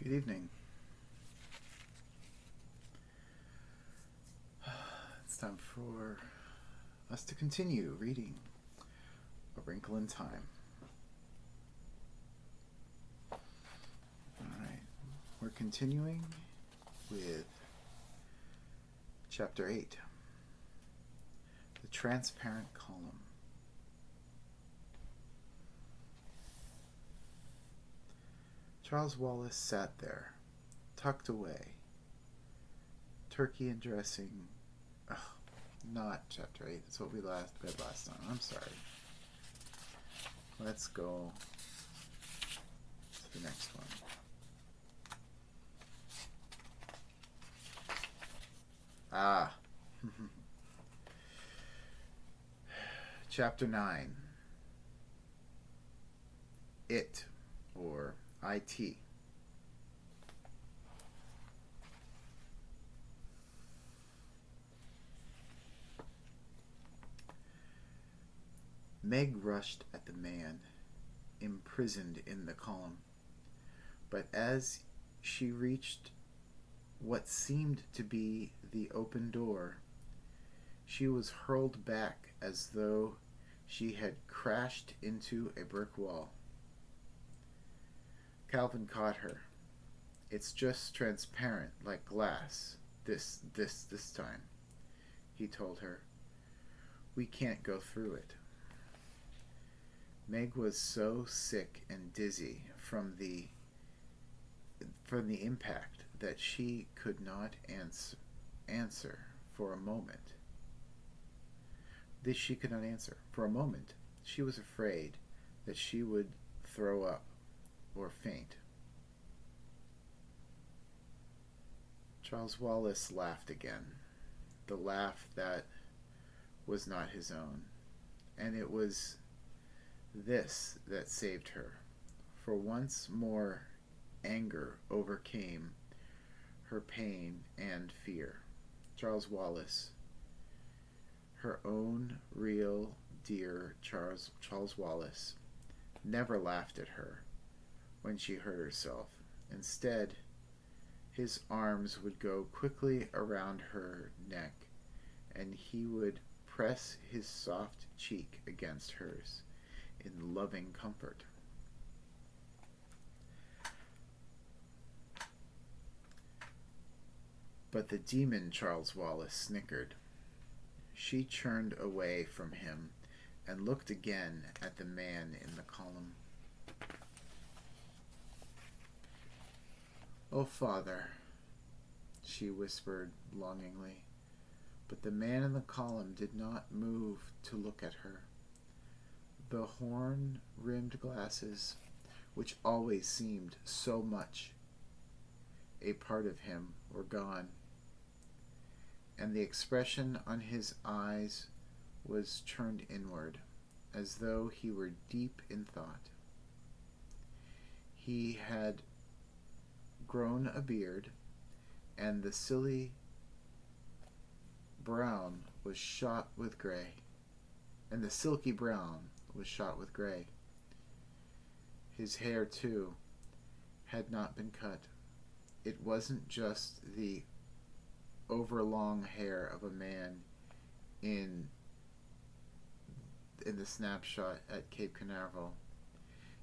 Good evening. It's time for us to continue reading A Wrinkle in Time. Alright, we're continuing with Chapter 8, The Transparent Column. Charles Wallace sat there, tucked away, turkey and dressing. Not Chapter 8, that's what we read last time. I'm sorry. Let's go to the next one. Chapter 9. It, or IT. Meg rushed at the man imprisoned in the column, but as she reached what seemed to be the open door, she was hurled back as though she had crashed into a brick wall. Calvin caught her. "It's just transparent, like glass, this time," he told her. "We can't go through it." Meg was so sick and dizzy from the impact that she could not answer for a moment. She could not answer. For a moment, she was afraid that she would throw up or faint. Charles Wallace laughed again, the laugh that was not his own, and it was this that saved her, for once more anger overcame her pain and fear. Charles Wallace, her own real dear Charles Wallace, never laughed at her when she hurt herself. Instead, his arms would go quickly around her neck, and he would press his soft cheek against hers in loving comfort. But the demon Charles Wallace snickered. She turned away from him and looked again at the man in the column. "Oh, Father," she whispered longingly, but the man in the column did not move to look at her. The horn-rimmed glasses, which always seemed so much a part of him, were gone, and the expression on his eyes was turned inward, as though he were deep in thought. He had grown a beard, and the silky brown was shot with gray. His hair, too, had not been cut. It wasn't just the overlong hair of a man in the snapshot at Cape Canaveral.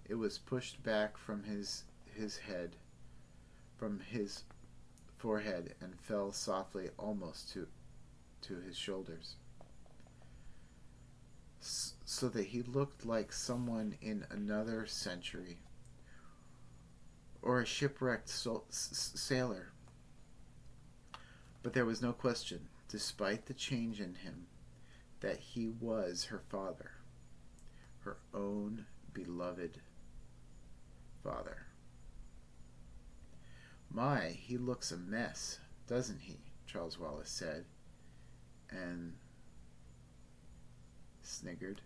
It was pushed back from his head, from his forehead, and fell softly almost to his shoulders, so that he looked like someone in another century, or a shipwrecked sailor. But there was no question, despite the change in him, that he was her father, her own beloved father. "My, he looks a mess, doesn't he?" Charles Wallace said, and sniggered.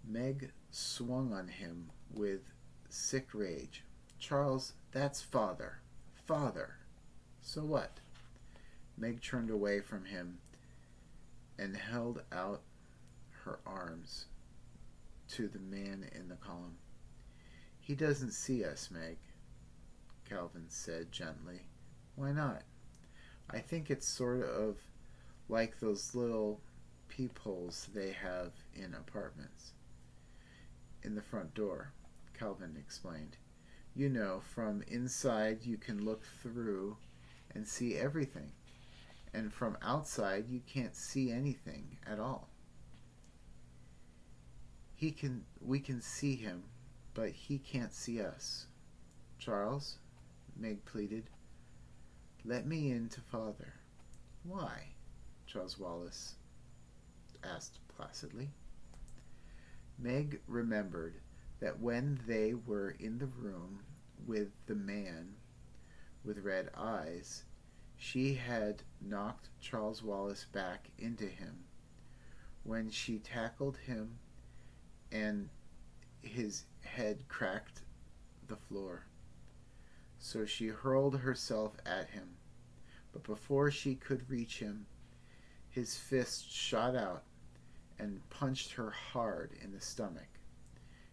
Meg swung on him with sick rage. "Charles, that's father. Father. So what?" Meg turned away from him and held out her arms to the man in the column. "He doesn't see us, Meg. Calvin said gently. Why not? I think it's sort of like those little peepholes they have in apartments. In the front door, Calvin explained. You know, from inside you can look through and see everything, and from outside you can't see anything at all. We can see him, but he can't see us. Charles, Meg pleaded, let me in to Father. Why? Charles Wallace asked placidly. Meg remembered that when they were in the room with the man with red eyes, she had knocked Charles Wallace back into him when she tackled him and his head cracked the floor. So she hurled herself at him, but before she could reach him, his fist shot out and punched her hard in the stomach.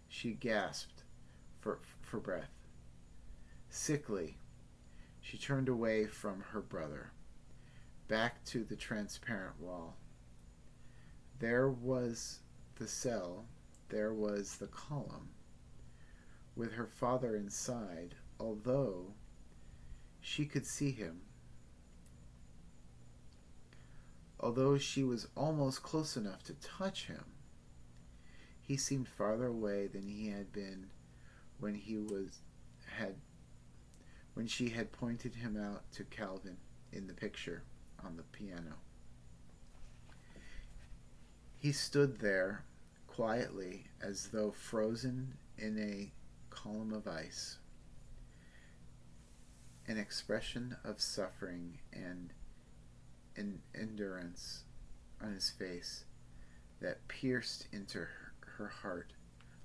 She gasped for breath. Sickly, she turned away from her brother, back to the transparent wall. There was the cell, there was the column, with her father inside, although she could see him. Although she was almost close enough to touch him, he seemed farther away than he had been when she had pointed him out to Calvin in the picture on the piano. He stood there quietly as though frozen in a column of ice, an expression of suffering and endurance on his face that pierced into her heart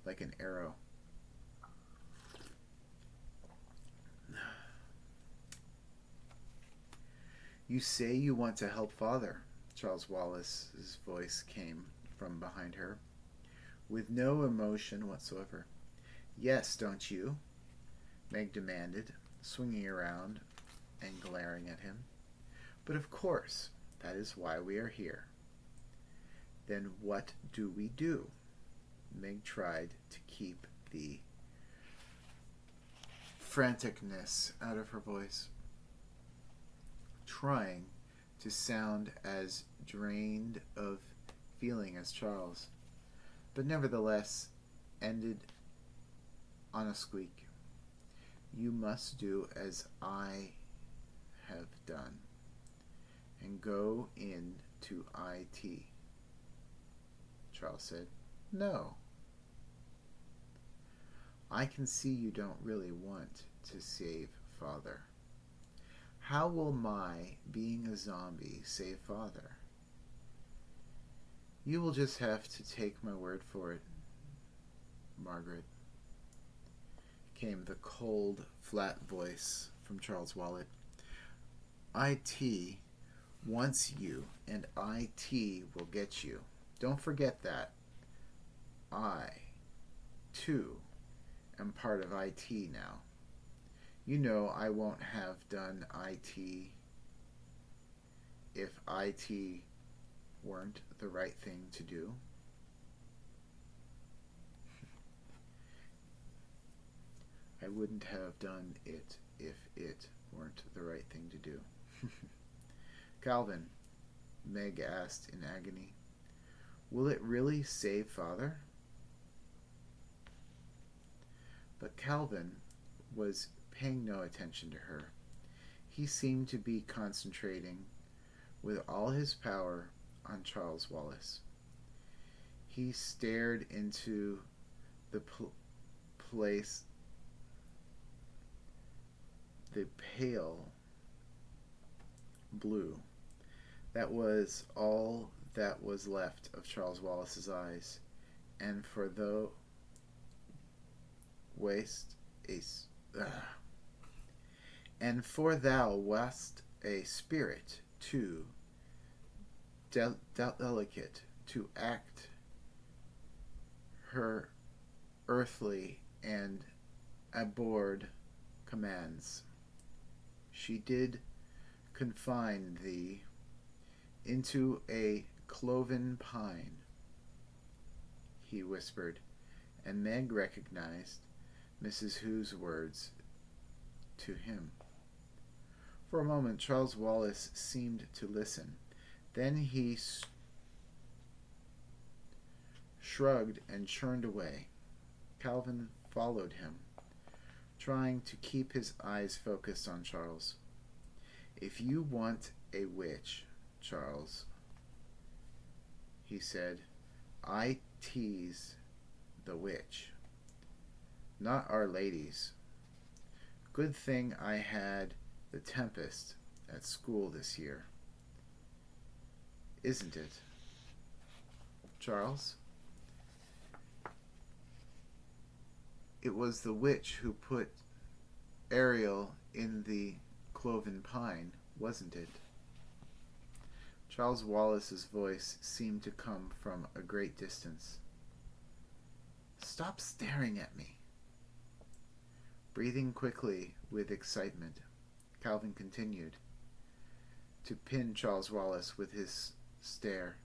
like an arrow. You say you want to help Father, Charles Wallace's voice came from behind her, with no emotion whatsoever. Yes, don't you? Meg demanded, swinging around and glaring at him. But of course, that is why we are here. Then what do we do? Meg tried to keep the franticness out of her voice, trying to sound as drained of feeling as Charles, but nevertheless ended on a squeak. You must do as I have done and go in to IT. Charles said. No. I can see you don't really want to save Father. How will my being a zombie save Father? You will just have to take my word for it, Margaret, came the cold, flat voice from Charles Wallace. IT wants you, and IT will get you. Don't forget that. I, too, am part of IT now. You know I won't have done IT if IT weren't the right thing to do. I wouldn't have done it if it weren't the right thing to do. Calvin, Meg asked in agony, will it really save Father? But Calvin was paying no attention to her. He seemed to be concentrating with all his power on Charles Wallace. He stared into the place, the pale blue. That was all that was left of Charles Wallace's eyes, and for the and for thou wast a spirit too delicate to act her earthly and abhorred commands. She did confine thee into a cloven pine, he whispered, and Meg recognized Mrs. Who's words to him. For a moment, Charles Wallace seemed to listen. Then he shrugged and churned away. Calvin followed him, trying to keep his eyes focused on Charles. If you want a witch, Charles, he said, I tease the witch, not Our Lady's. Good thing I had the Tempest at school this year. Isn't it, Charles? It was the witch who put Ariel in the cloven pine, wasn't it? Charles Wallace's voice seemed to come from a great distance. Stop staring at me. Breathing quickly with excitement, Calvin continued to pin Charles Wallace with his stare.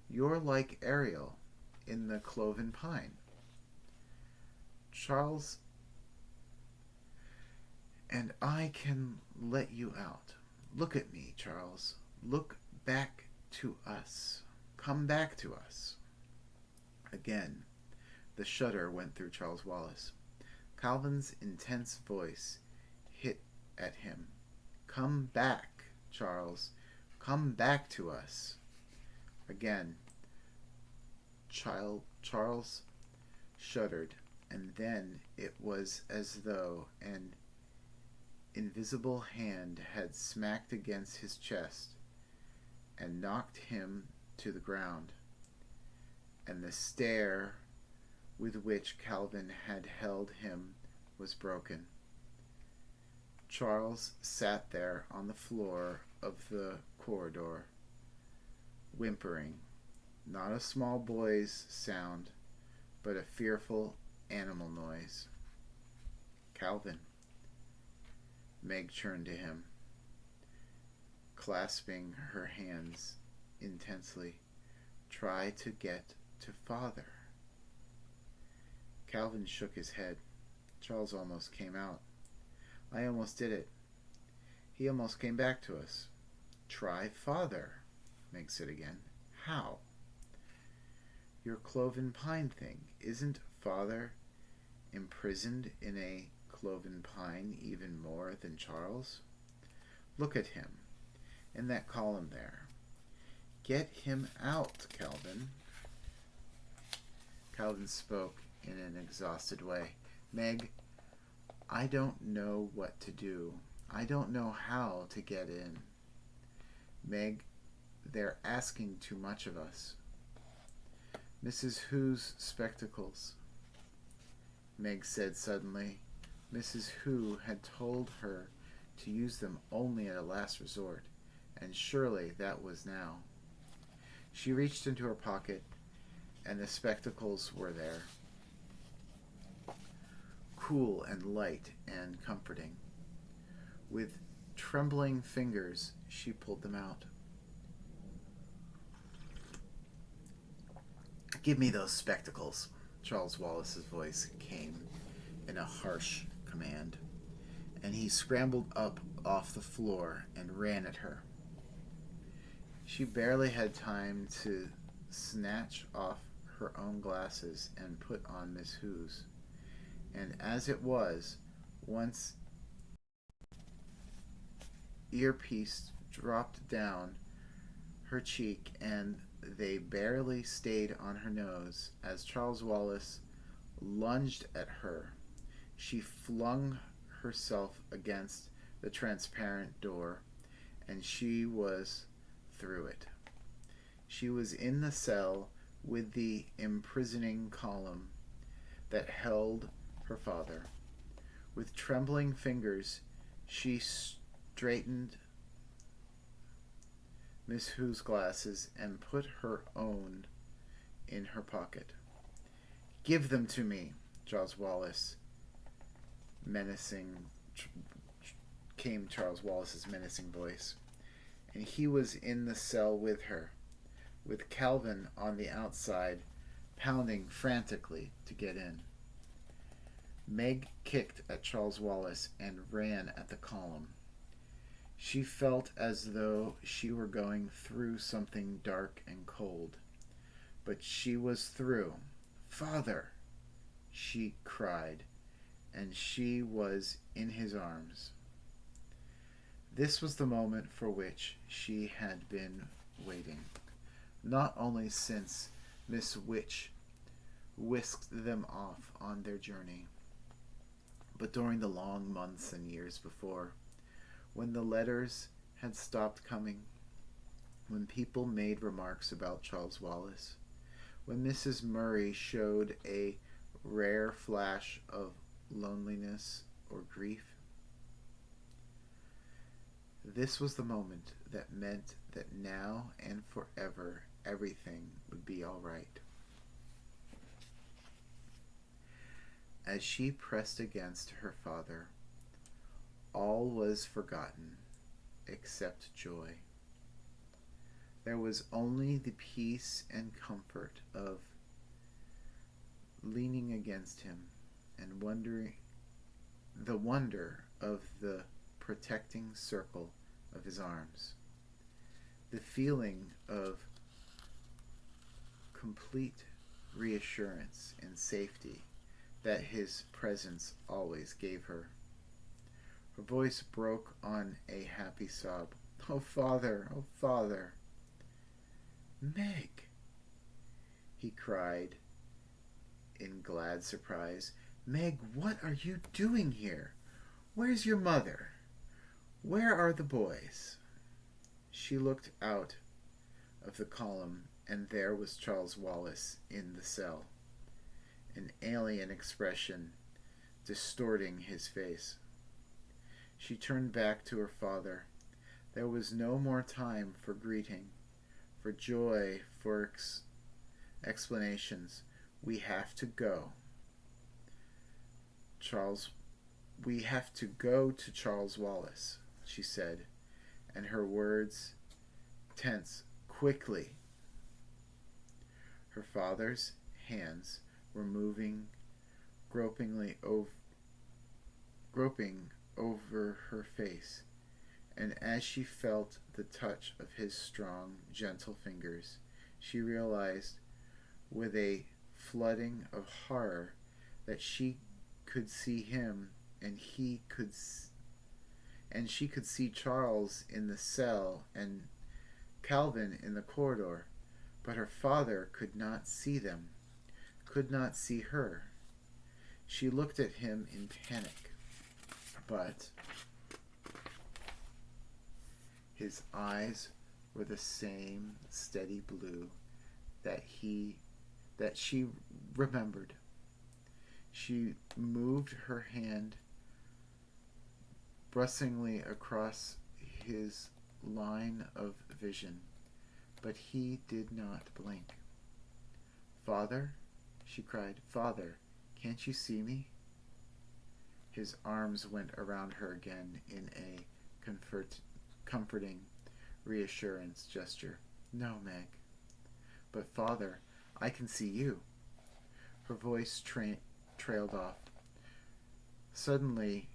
You're like Ariel in the cloven pine. Charles, and I can let you out. Look at me, Charles. Look back to us. Come back to us. Again, the shudder went through Charles Wallace. Calvin's intense voice hit at him. Come back, Charles. Come back to us. Again, Charles shuddered, and then it was as though an invisible hand had smacked against his chest and knocked him to the ground, and the stare with which Calvin had held him was broken. Charles sat there on the floor of the corridor, whimpering, not a small boy's sound, but a fearful animal noise. Calvin. Meg turned to him, clasping her hands intensely. Try to get to Father. Calvin shook his head. Charles almost came out. I almost did it. He almost came back to us. Try Father, Meg said again. How? Your cloven pine thing. Isn't Father imprisoned in a cloven pine even more than Charles? Look at him, in that column there. Get him out, Calvin. Calvin spoke in an exhausted way. Meg, I don't know what to do. I don't know how to get in. Meg, they're asking too much of us. Mrs. Who's spectacles, Meg said suddenly. Mrs. Who had told her to use them only at a last resort, and surely that was now. She reached into her pocket, and the spectacles were there, cool and light and comforting. With trembling fingers, she pulled them out. Give me those spectacles, Charles Wallace's voice came in a harsh command, and he scrambled up off the floor and ran at her. She barely had time to snatch off her own glasses and put on Miss Who's, and as it was, once earpiece dropped down her cheek and they barely stayed on her nose. As Charles Wallace lunged at her, she flung herself against the transparent door, and she was through it. She was in the cell with the imprisoning column that held her father. With trembling fingers, she straightened Miss Who's glasses and put her own in her pocket. Give them to me, Charles Wallace menacingly came Charles Wallace's menacing voice. And he was in the cell with her, with Calvin on the outside, pounding frantically to get in. Meg kicked at Charles Wallace and ran at the column. She felt as though she were going through something dark and cold. But she was through. "Father!" she cried, and she was in his arms. This was the moment for which she had been waiting, not only since Miss Witch whisked them off on their journey, but during the long months and years before, when the letters had stopped coming, when people made remarks about Charles Wallace, when Mrs. Murray showed a rare flash of loneliness or grief. This was the moment that meant that now and forever everything would be all right. As she pressed against her father, all was forgotten except joy. There was only the peace and comfort of leaning against him and the wonder of the protecting circle of his arms, the feeling of complete reassurance and safety that his presence always gave her. Her voice broke on a happy sob. "Oh, Father! Oh, Father!" "Meg!" he cried in glad surprise. "Meg, what are you doing here? Where's your mother? Where are the boys?" She looked out of the column, and there was Charles Wallace in the cell, an alien expression distorting his face. She turned back to her father. There was no more time for greeting, for joy, for explanations. "We have to go. We have to go to Charles Wallace," she said, and her words tense. "Quickly." Her father's hands were moving groping over her face, and as she felt the touch of his strong, gentle fingers, she realized with a flooding of horror that she could see him, and she could see Charles in the cell and Calvin in the corridor, but her father could not see them, could not see her. She looked at him in panic, but his eyes were the same steady blue that she remembered. She moved her hand brusquely across his line of vision, but he did not blink. "Father," she cried, "Father, can't you see me?" His arms went around her again in a comforting reassurance gesture. "No, Meg." "But Father, I can see you." Her voice trailed off. Suddenly,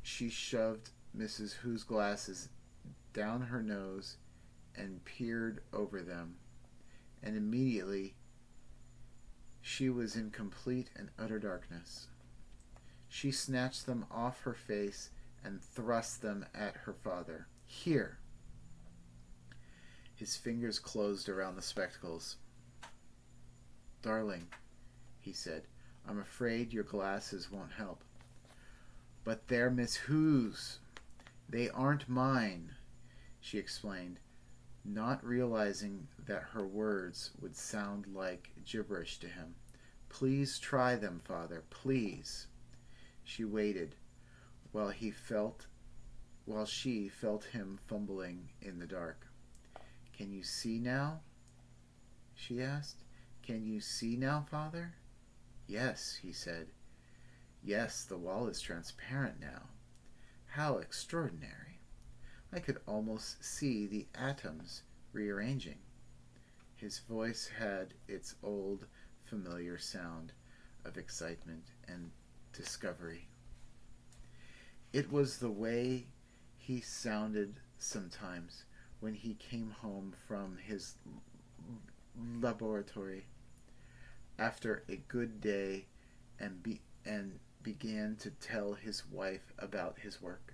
she shoved Mrs. Who's glasses down her nose and peered over them, and immediately she was in complete and utter darkness. She snatched them off her face and thrust them at her father. "Here." His fingers closed around the spectacles. "Darling," he said, "I'm afraid your glasses won't help." "But they're Miss Who's. They aren't mine," she explained, not realizing that her words would sound like gibberish to him. "Please try them, Father, please." She waited while she felt him fumbling in the dark. "Can you see now?" she asked. "Can you see now, Father?" "Yes," he said. "Yes, the wall is transparent now." How extraordinary. I could almost see the atoms rearranging. His voice had its old, familiar sound of excitement and discovery. It was the way he sounded sometimes when he came home from his laboratory after a good day and began to tell his wife about his work.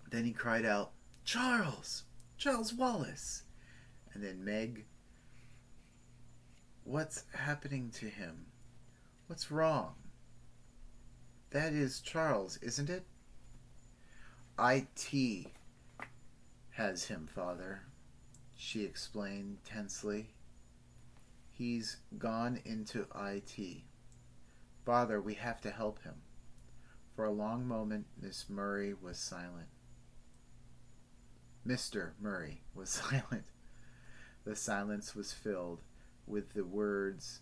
Then he cried out, "Charles! Charles Wallace!" And then, "Meg, what's happening to him? What's wrong? That is Charles, isn't it?" "IT has him, Father," she explained tensely. "He's gone into IT. Father, we have to help him." For a long moment, Miss Murray was silent. Mr. Murray was silent. The silence was filled with the words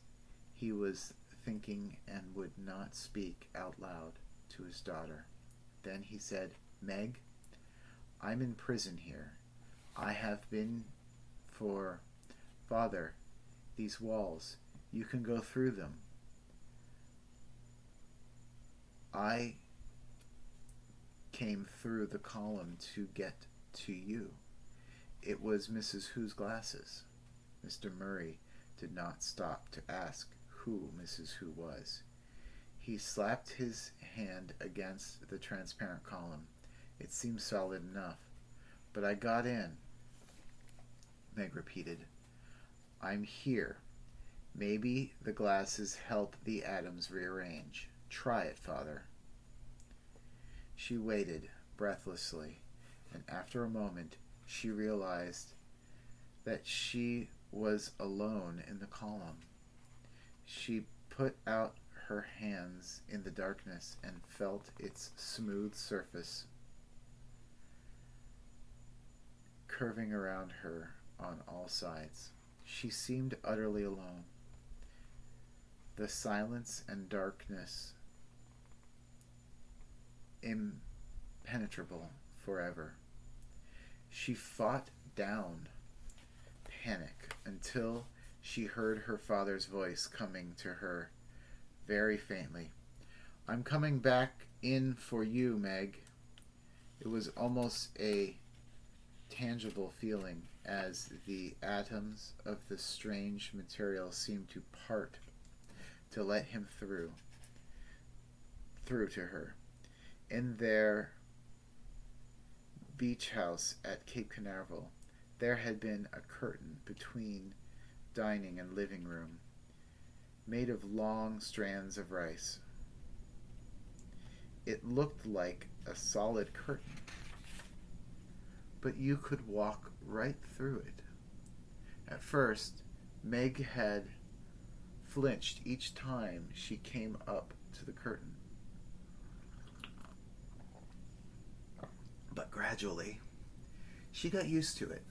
he was thinking and would not speak out loud to his daughter. Then he said, "Meg, I'm in prison here. I have been for... Father, these walls, you can go through them. I came through the column to get to you. It was Mrs. Who's glasses." Mr. Murray did not stop to ask who Mrs. Who was. He slapped his hand against the transparent column. It seemed solid enough. "But I got in," Meg repeated. "I'm here. Maybe the glasses help the atoms rearrange. Try it, Father." She waited breathlessly, and after a moment she realized that she was alone in the column. She put out her hands in the darkness and felt its smooth surface curving around her on all sides. She seemed utterly alone. The silence and darkness impenetrable forever. She fought down panic until she heard her father's voice coming to her very faintly. "I'm coming back in for you, Meg." It was almost a tangible feeling as the atoms of the strange material seemed to part to let him through to her. In their beach house at Cape Canaveral, there had been a curtain between dining and living room, made of long strands of rice. It looked like a solid curtain, but you could walk right through it. At first, Meg had flinched each time she came up to the curtain. But gradually, she got used to it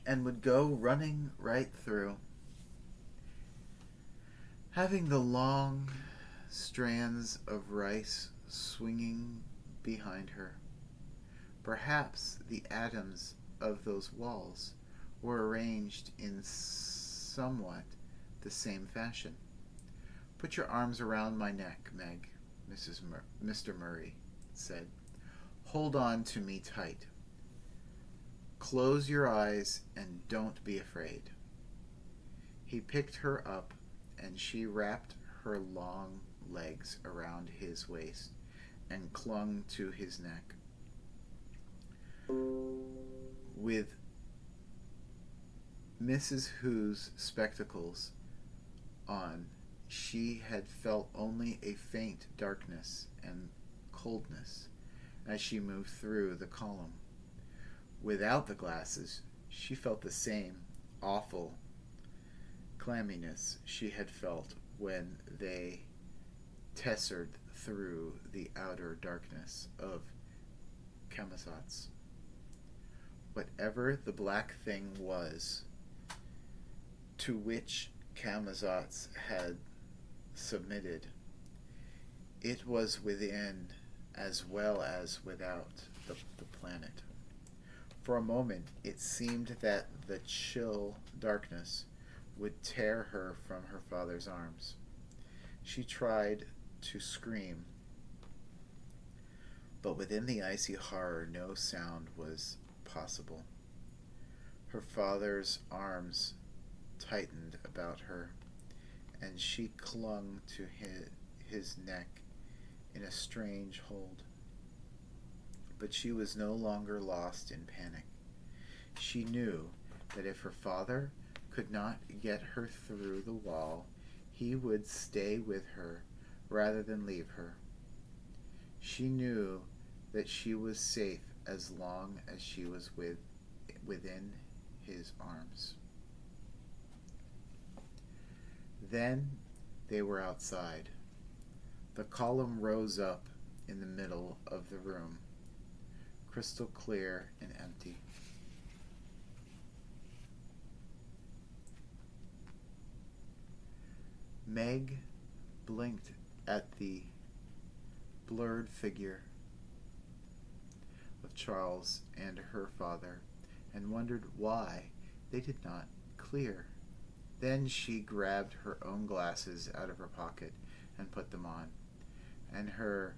and would go running right through, having the long strands of rice swinging behind her. Perhaps the atoms of those walls were arranged in somewhat the same fashion. "Put your arms around my neck, Meg," Mr. Murray said. "Hold on to me tight. Close your eyes and don't be afraid." He picked her up and she wrapped her long legs around his waist and clung to his neck. With Mrs. Who's spectacles on, she had felt only a faint darkness and coldness as she moved through the column. Without the glasses, she felt the same awful clamminess she had felt when they tessered through the outer darkness of Camazotz. Whatever the black thing was to which Camazotz had submitted, It was within as well as without the planet. For a moment, it seemed that the chill darkness would tear her from her father's arms. She tried to scream, but within the icy horror, no sound was possible. Her father's arms tightened about her, and she clung to his neck in a strange hold. But she was no longer lost in panic. She knew that if her father could not get her through the wall, he would stay with her rather than leave her. She knew that she was safe as long as she was within his arms. Then they were outside. The column rose up in the middle of the room, crystal clear and empty. Meg blinked at the blurred figure of Charles and her father and wondered why they did not clear. Then she grabbed her own glasses out of her pocket and put them on, and her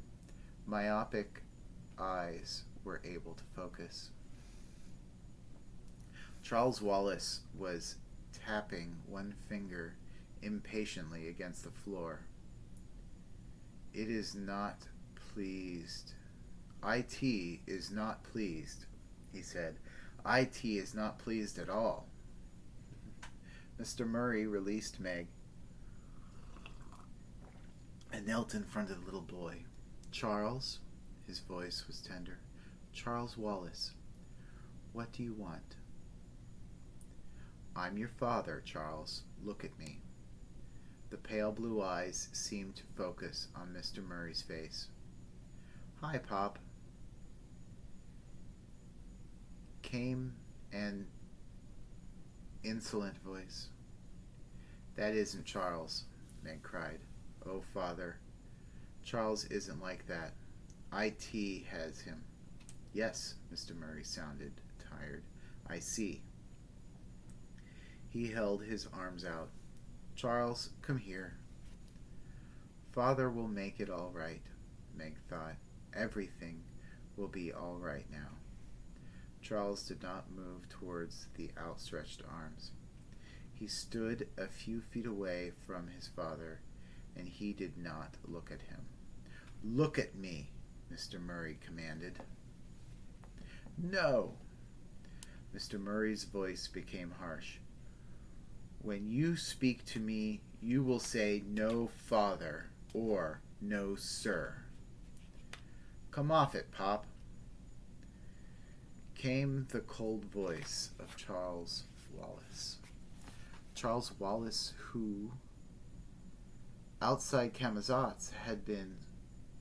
myopic eyes were able to focus. Charles Wallace was tapping one finger impatiently against the floor. It is not pleased. IT is not pleased, he said. IT is not pleased at all. Mr. Murray released Meg and knelt in front of the little boy. Charles, his voice was tender. Charles Wallace, what do you want? I'm your father, Charles. Look at me. The pale blue eyes seemed to focus on Mr. Murray's face. Hi, Pop. Came an insolent voice. That isn't Charles, Meg cried. Oh, Father, Charles isn't like that. IT has him. Yes, Mr. Murray sounded tired. I see. He held his arms out. Charles, come here. Father will make it all right, Meg thought. Everything will be all right now. Charles did not move towards the outstretched arms. He stood a few feet away from his father, and he did not look at him. Look at me, Mr. Murray commanded. No! Mr. Murray's voice became harsh. When you speak to me, you will say no, Father, or no, Sir. Come off it, Pop. Came the cold voice of Charles Wallace. Charles Wallace, who, outside Camazotz, had been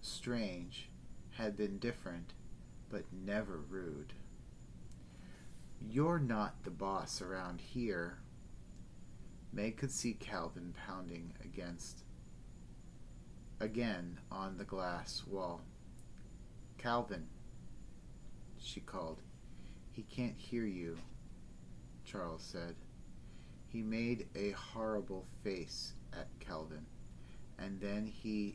strange, had been different, but never rude. You're not the boss around here. Meg could see Calvin pounding again on the glass wall. Calvin, she called. He can't hear you, Charles said. He made a horrible face at Calvin, and then he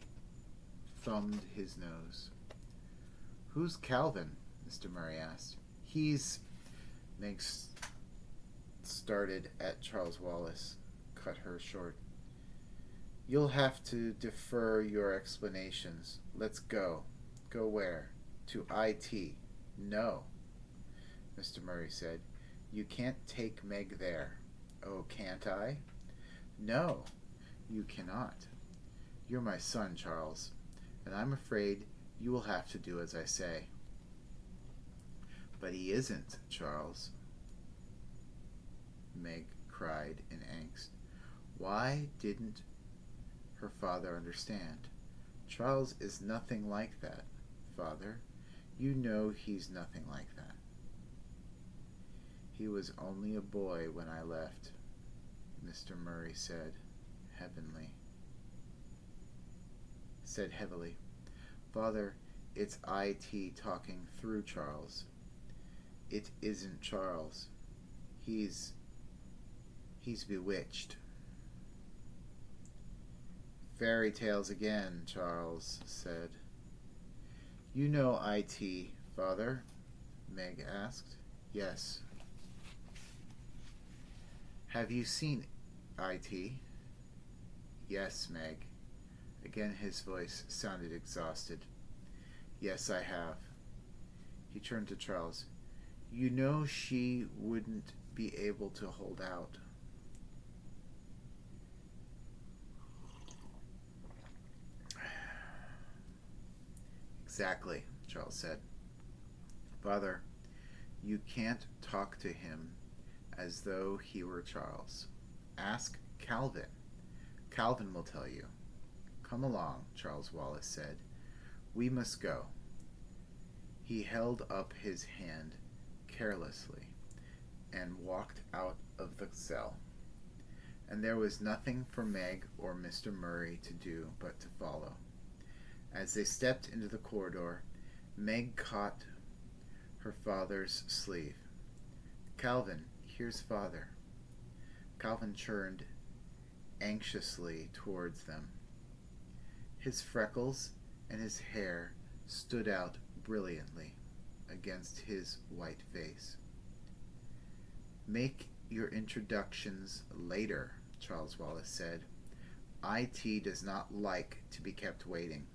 thumbed his nose. Who's Calvin? Mr. Murray asked. He's... Meg started at Charles Wallace, cut her short. You'll have to defer your explanations. Let's go. Go where? To IT. No, Mr. Murray said. You can't take Meg there. Oh, can't I? No, you cannot. You're my son, Charles, and I'm afraid you will have to do as I say. But he isn't, Charles, Meg cried in angst. Why didn't her father understand? Charles is nothing like that, Father. You know he's nothing like that. He was only a boy when I left, Mr. Murray said, heavenly. said heavily, "Father, it's IT talking through Charles. It isn't Charles. He's bewitched." "Fairy tales again," Charles said. "You know IT, Father?" Meg asked. "Yes." "Have you seen IT?" "Yes, Meg." Again his voice sounded exhausted. "Yes, I have." He turned to Charles. "You know she wouldn't be able to hold out." "Exactly," Charles said. "Father, you can't talk to him as though he were Charles. Ask Calvin. Calvin will tell you." "Come along," Charles Wallace said. "We must go." He held up his hand carelessly and walked out of the cell. And there was nothing for Meg or Mr. Murray to do but to follow. As they stepped into the corridor, Meg caught her father's sleeve. "Calvin, here's Father." Calvin turned anxiously towards them. His freckles and his hair stood out brilliantly against his white face. "Make your introductions later," Charles Wallace said. "IT does not like to be kept waiting."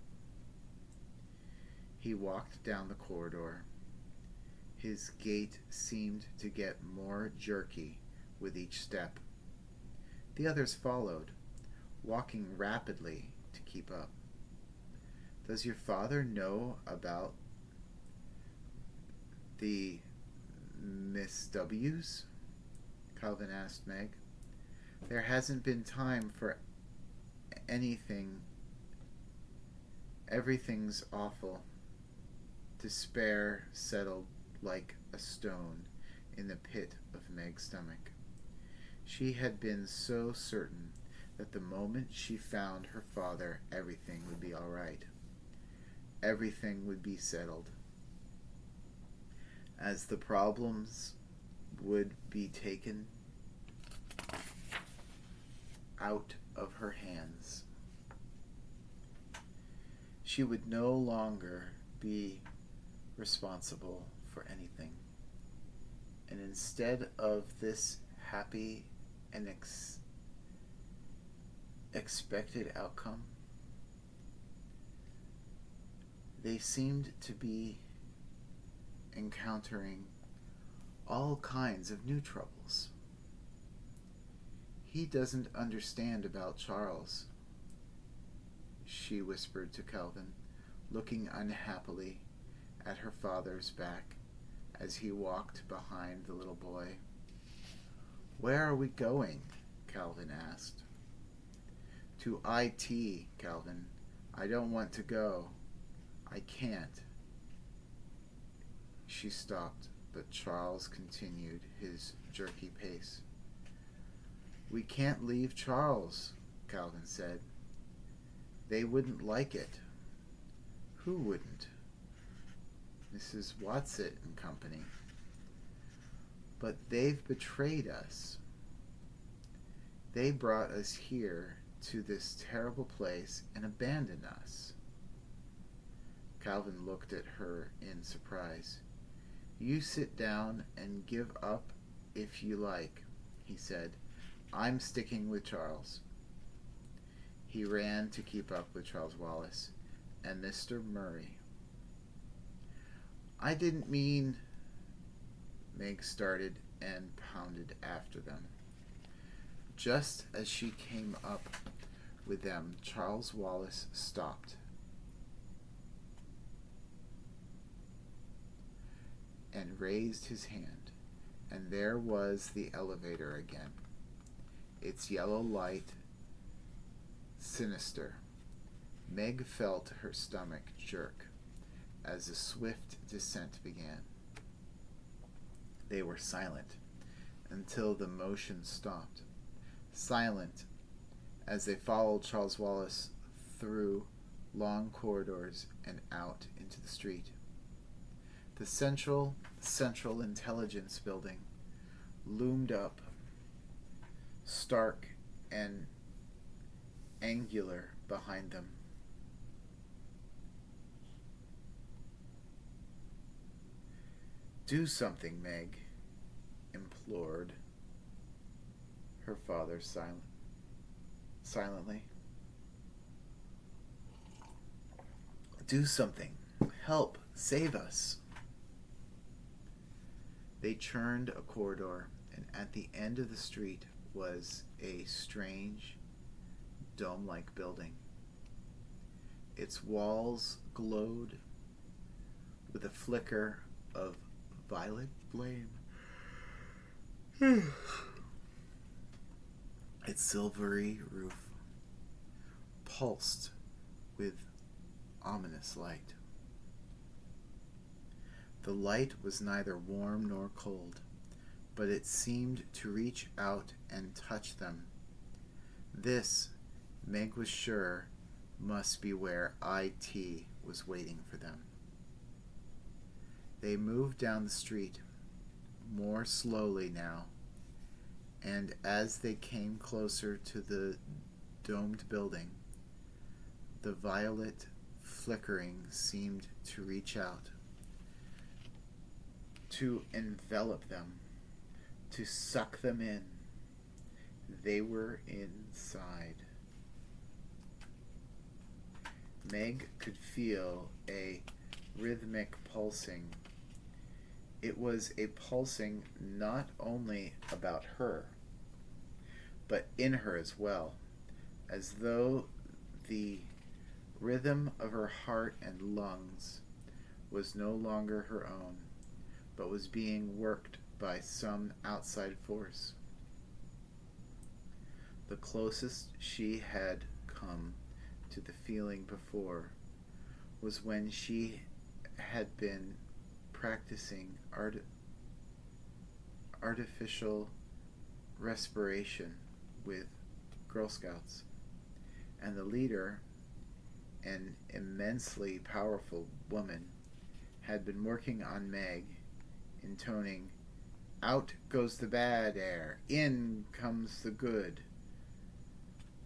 He walked down the corridor. His gait seemed to get more jerky with each step. The others followed, walking rapidly to keep up. "Does your father know about the Miss W's?" Calvin asked Meg. "There hasn't been time for anything. Everything's awful." Despair settled like a stone in the pit of Meg's stomach. She had been so certain that the moment she found her father, everything would be all right. Everything would be settled. As the problems would be taken out of her hands. She would no longer be responsible for anything. And instead of this happy and expected outcome, they seemed to be encountering all kinds of new troubles. "He doesn't understand about Charles," she whispered to Calvin, looking unhappily at her father's back as he walked behind the little boy. "Where are we going?" Calvin asked. "To IT, Calvin. I don't want to go. I can't." She stopped, but Charles continued his jerky pace. "We can't leave Charles," Calvin said. "They wouldn't like it." "Who wouldn't?" "Mrs. Watson and Company." "But they've betrayed us. They brought us here to this terrible place and abandoned us." Calvin looked at her in surprise. "You sit down and give up if you like," he said. "I'm sticking with Charles." He ran to keep up with Charles Wallace and Mr. Murray. "I didn't mean..." Meg started and pounded after them. Just as she came up with them, Charles Wallace stopped and raised his hand, and there was the elevator again, its yellow light sinister. Meg felt her stomach jerk as the swift descent began. They were silent until the motion stopped. Silent as they followed Charles Wallace through long corridors, and out into the street. The Central Intelligence Building loomed up, stark and angular behind them. "Do something, Meg," implored her father silently. "Do something. Help. Save us." They churned a corridor, and at the end of the street was a strange, dome-like building. Its walls glowed with a flicker of violet flame. Its silvery roof pulsed with ominous light. The light was neither warm nor cold, but it seemed to reach out and touch them. This, Meg was sure, must be where IT was waiting for them. They moved down the street, more slowly now, and as they came closer to the domed building, the violet flickering seemed to reach out, to envelop them, to suck them in. They were inside. Meg could feel a rhythmic pulsing. It was a pulsing not only about her, but in her as well, as though the rhythm of her heart and lungs was no longer her own, but was being worked by some outside force. The closest she had come to the feeling before was when she had been practicing artificial respiration with Girl Scouts, and the leader, an immensely powerful woman, had been working on Meg, intoning, "Out goes the bad air, in comes the good,"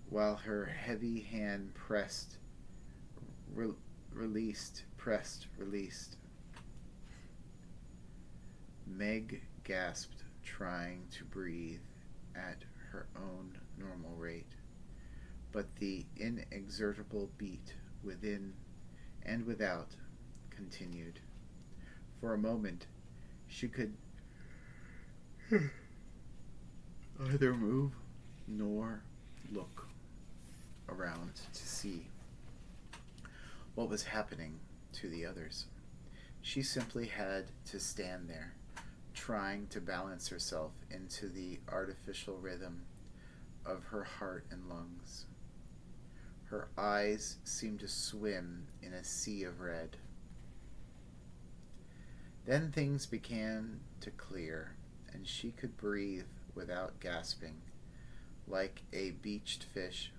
while her heavy hand pressed, released. Meg gasped, trying to breathe at her own normal rate, but the inexorable beat within and without continued. For a moment, she could neither move nor look around to see what was happening to the others. She simply had to stand there, trying to balance herself into the artificial rhythm of her heart and lungs. Her eyes seemed to swim in a sea of red. Then things began to clear, and she could breathe without gasping, like a beached fish,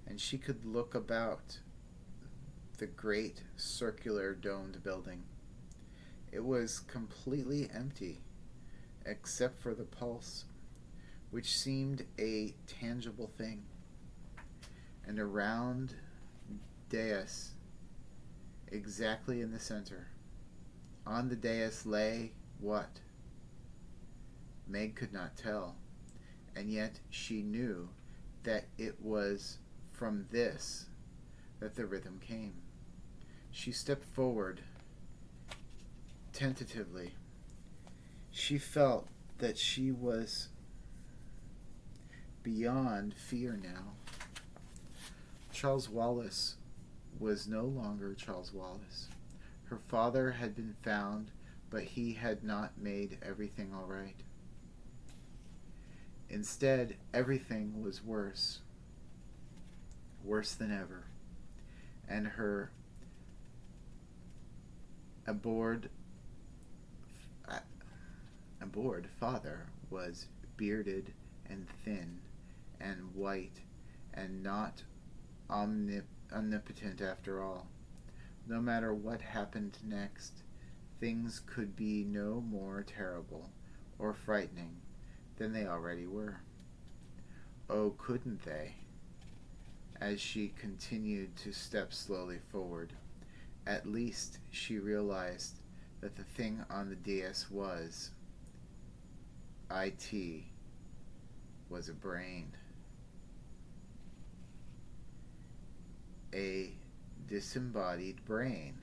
and she could look about the great circular domed building. It was completely empty, except for the pulse, which seemed a tangible thing, and a round dais exactly in the center. On the dais lay what? Meg could not tell, and yet she knew that it was from this that the rhythm came. She stepped forward tentatively. She felt that she was beyond fear now. Charles Wallace was no longer Charles Wallace. Her father had been found, but he had not made everything all right. Instead, everything was worse than ever, and her abhorred father was bearded and thin and white and not omnipotent after all. No matter what happened next, things could be no more terrible or frightening than they already were. Oh, couldn't they? As she continued to step slowly forward, at least she realized that the thing on the dais was IT was a brain. A disembodied brain.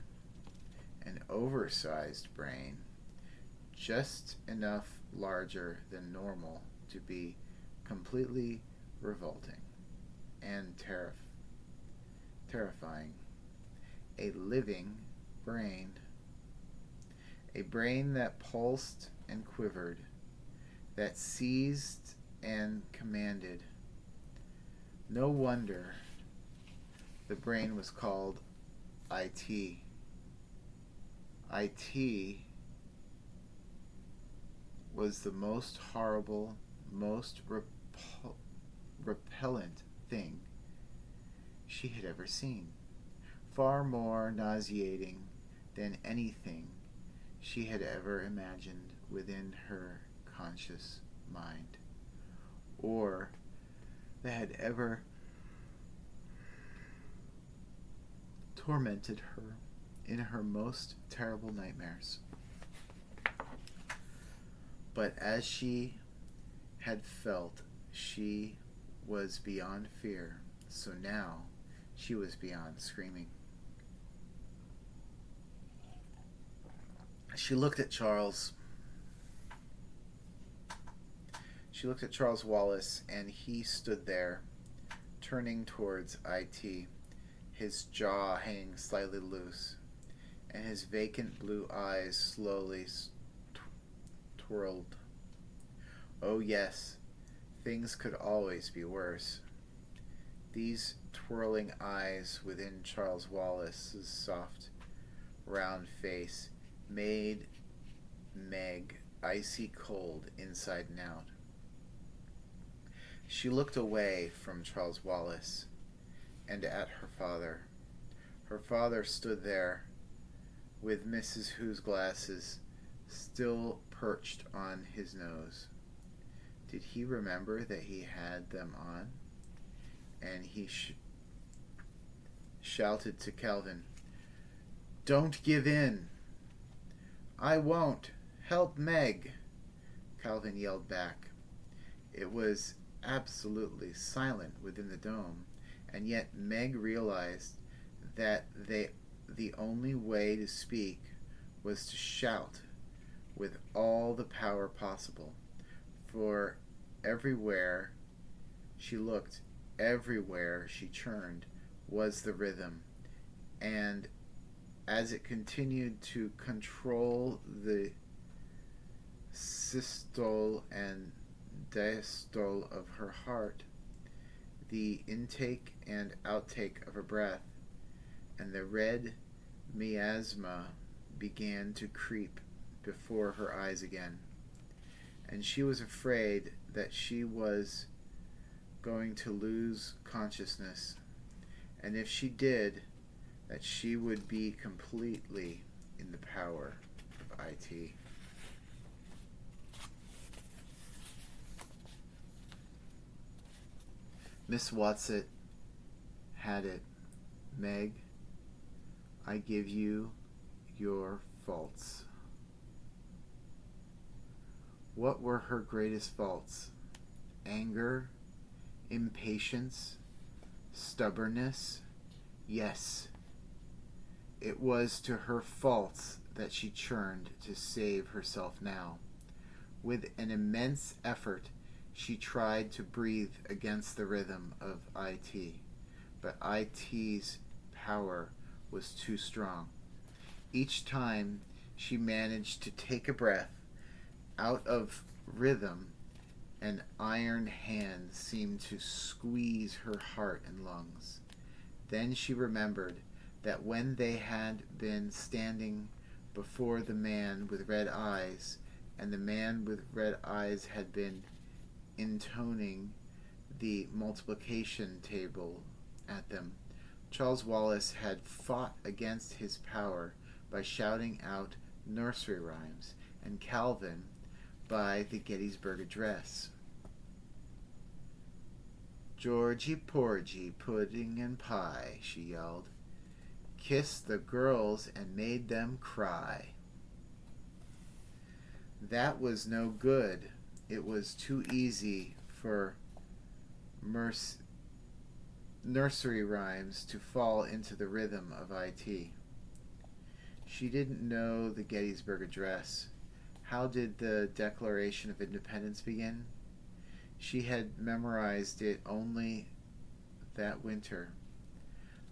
An oversized brain. Just enough larger than normal to be completely revolting and terrifying. A living brain. A brain that pulsed and quivered, that seized and commanded. No wonder the brain was called IT. IT was the most horrible, most repellent thing she had ever seen. Far more nauseating than anything she had ever imagined within her conscious mind, or that had ever tormented her in her most terrible nightmares. But as she had felt she was beyond fear, so now she was beyond screaming. She looked at Charles. She looked at Charles Wallace, and he stood there, turning towards IT, his jaw hanging slightly loose, and his vacant blue eyes slowly twirled. Oh yes, things could always be worse. These twirling eyes within Charles Wallace's soft, round face made Meg icy cold inside and out. She looked away from Charles Wallace and at her father. Her father stood there with Mrs. Who's glasses still perched on his nose. Did he remember that he had them on? And he shouted to Calvin, "Don't give in!" "I won't! Help Meg!" Calvin yelled back. It was absolutely silent within the dome, and yet Meg realized that the only way to speak was to shout with all the power possible, for everywhere she looked, everywhere she turned, was the rhythm, and as it continued to control the systole and diastole of her heart, the intake and outtake of her breath, and the red miasma began to creep before her eyes again. And she was afraid that she was going to lose consciousness, and if she did, that she would be completely in the power of IT. Miss Watson had it. "Meg, I give you your faults." What were her greatest faults? Anger? Impatience? Stubbornness? Yes. It was to her faults that she turned to save herself now. With an immense effort, she tried to breathe against the rhythm of IT, but IT's power was too strong. Each time she managed to take a breath out of rhythm, an iron hand seemed to squeeze her heart and lungs. Then she remembered that when they had been standing before the man with red eyes, and the man with red eyes had been intoning the multiplication table at them, Charles Wallace had fought against his power by shouting out nursery rhymes, and Calvin by the Gettysburg Address. "Georgie Porgy, pudding and pie," she yelled, "kissed the girls and made them cry." That was no good. It was too easy for nursery rhymes to fall into the rhythm of IT. She didn't know the Gettysburg Address. How did the Declaration of Independence begin? She had memorized it only that winter,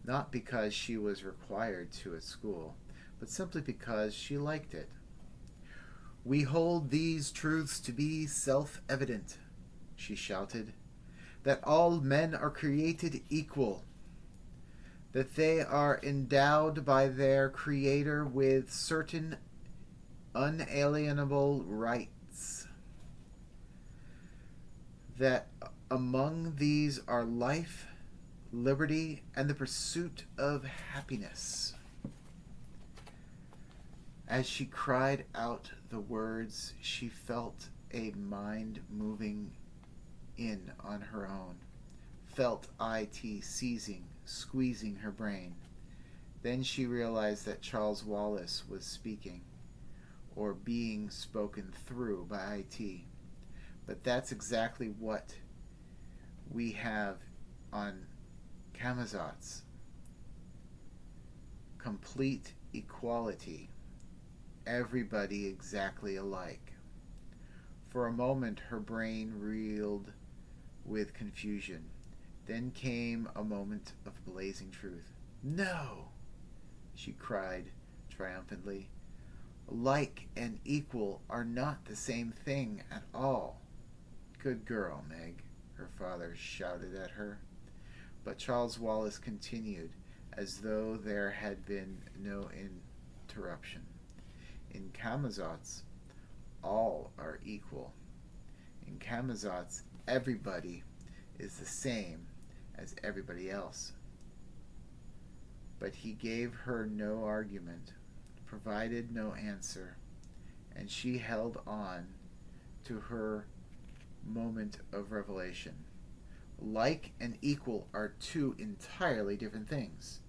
not because she was required to at school, but simply because she liked it. "We hold these truths to be self-evident," she shouted, "that all men are created equal, that they are endowed by their Creator with certain unalienable rights, that among these are life, liberty, and the pursuit of happiness." As she cried out the words, she felt a mind moving in on her own, felt IT seizing, squeezing her brain. Then she realized that Charles Wallace was speaking, or being spoken through by IT. But that's exactly what we have on Camazotz. Complete equality. Everybody exactly alike. For a moment her brain reeled with confusion. Then came a moment of blazing truth. "No!" she cried triumphantly. "Like and equal are not the same thing at all." "Good girl, Meg," her father shouted at her. But Charles Wallace continued, as though there had been no interruption. "In Camazotz, all are equal. In Camazotz, everybody is the same as everybody else." But he gave her no argument, provided no answer, and she held on to her moment of revelation. Like and equal are two entirely different things.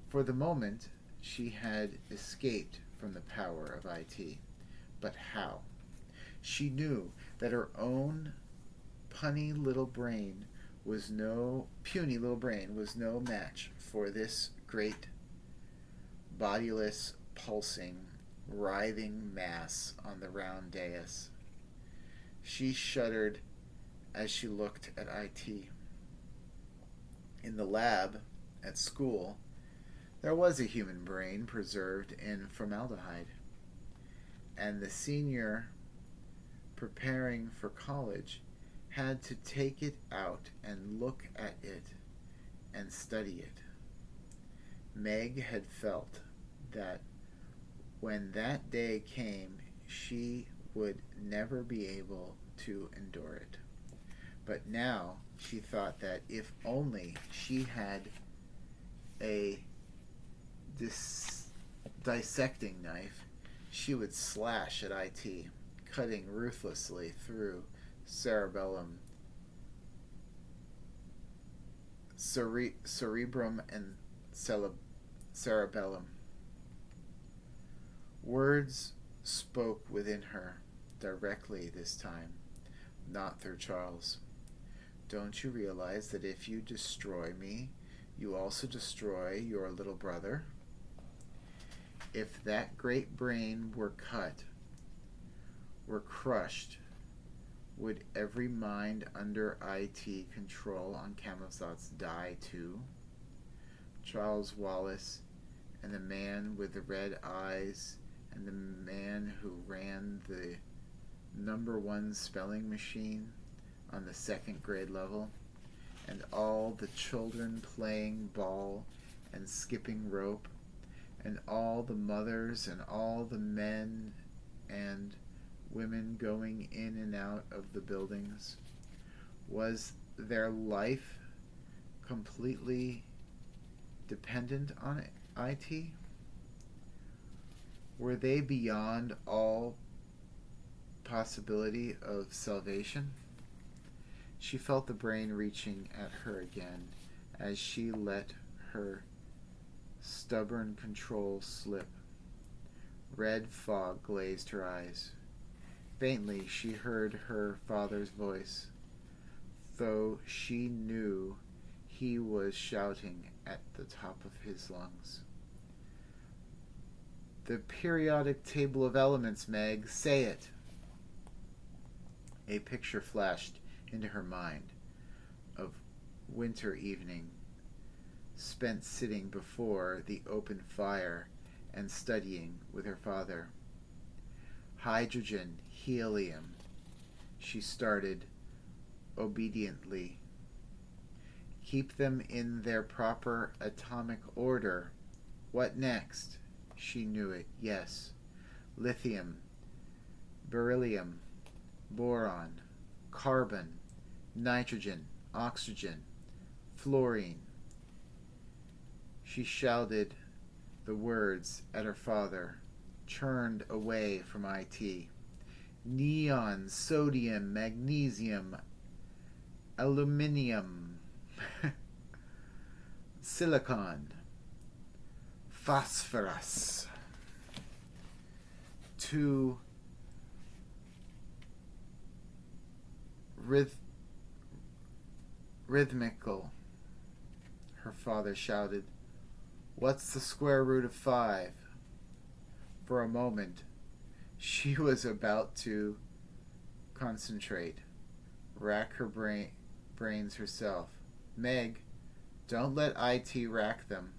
For the moment, she had escaped from the power of IT. But how? She knew that her own puny little brain was no match for this great, bodiless, pulsing, writhing mass on the round dais. She shuddered as she looked at IT. In the lab at school, there was a human brain preserved in formaldehyde, and the senior preparing for college had to take it out and look at it and study it. Meg had felt that when that day came, she would never be able to endure it. But now she thought that if only she had a dissecting knife, she would slash at IT, cutting ruthlessly through cerebellum, cerebrum, and cerebellum. Words spoke within her, directly this time, not through Charles. "Don't you realize that if you destroy me, you also destroy your little brother? If that great brain were cut, were crushed, would every mind under IT control on Camazotz die too? Charles Wallace and the man with the red eyes and the man who ran the #1 spelling machine on the 2nd grade level, and all the children playing ball and skipping rope, and all the mothers and all the men and women going in and out of the buildings. Was their life completely dependent on IT? Were they beyond all possibility of salvation? She felt the brain reaching at her again as she let her stubborn control slip. Red fog glazed her eyes. Faintly she heard her father's voice, though she knew he was shouting at the top of his lungs. The periodic table of elements, Meg. Say it. A picture flashed into her mind of winter evening spent sitting before the open fire and studying with her father. Hydrogen, helium. She started obediently. Keep them in their proper atomic order. What next? She knew it, yes. Lithium, beryllium, boron, carbon, nitrogen, oxygen, fluorine. She shouted the words at her father, churned away from IT. Neon, sodium, magnesium, aluminium, silicon, phosphorus. To rhythmical, her father shouted. What's the square root of 5? For a moment, she was about to concentrate, rack her brains herself. Meg, don't let IT rack them.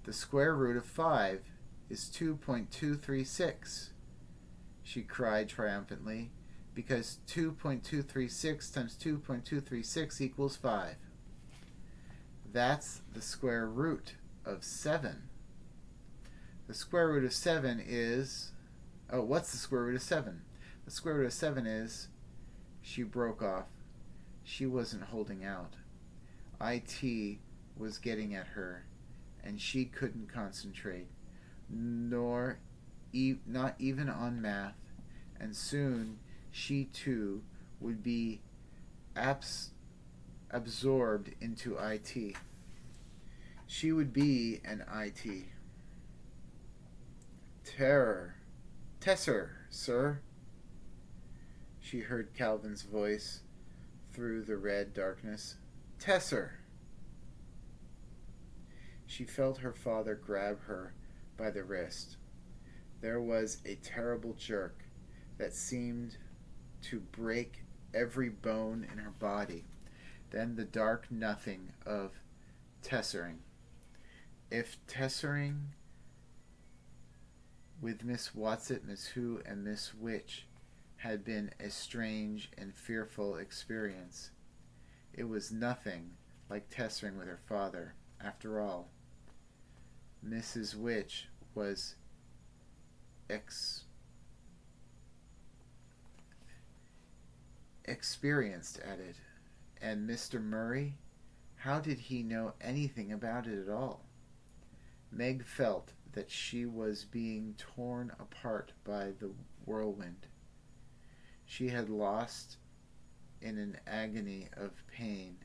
The square root of 5 is 2.236, she cried triumphantly, because 2.236 times 2.236 equals 5. That's the square root of 7. The square root of 7 is... Oh, what's the square root of 7? The square root of 7 is... She broke off. She wasn't holding out. IT was getting at her, and she couldn't concentrate, not even on math, and soon she too would be absorbed into IT. She would be an IT. Tesser, sir. She heard Calvin's voice through the red darkness. Tesser. She felt her father grab her by the wrist. There was a terrible jerk that seemed to break every bone in her body. Then the dark nothing of tessering. If tessering with Miss Watson, Miss Who, and Miss Witch had been a strange and fearful experience, it was nothing like tessering with her father. After all, Mrs. Witch was experienced at it, and Mr. Murray, how did he know anything about it at all? Meg felt that she was being torn apart by the whirlwind. She had lost in an agony of pain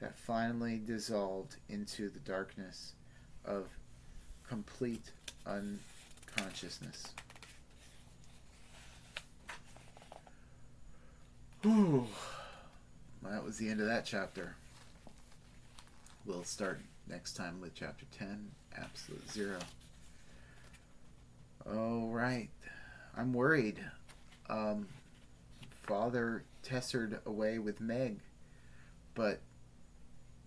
that finally dissolved into the darkness of complete unconsciousness. Whew. That was the end of that chapter. We'll start next time with chapter 10, Absolute Zero. Oh, right. I'm worried. Father tessered away with Meg, but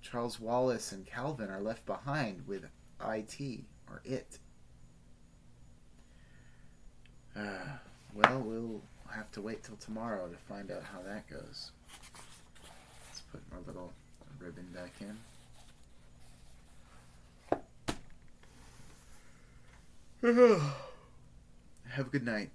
Charles Wallace and Calvin are left behind with IT, or it. Well, we'll have to wait till tomorrow to find out how that goes. Let's put my little ribbon back in. Have a good night.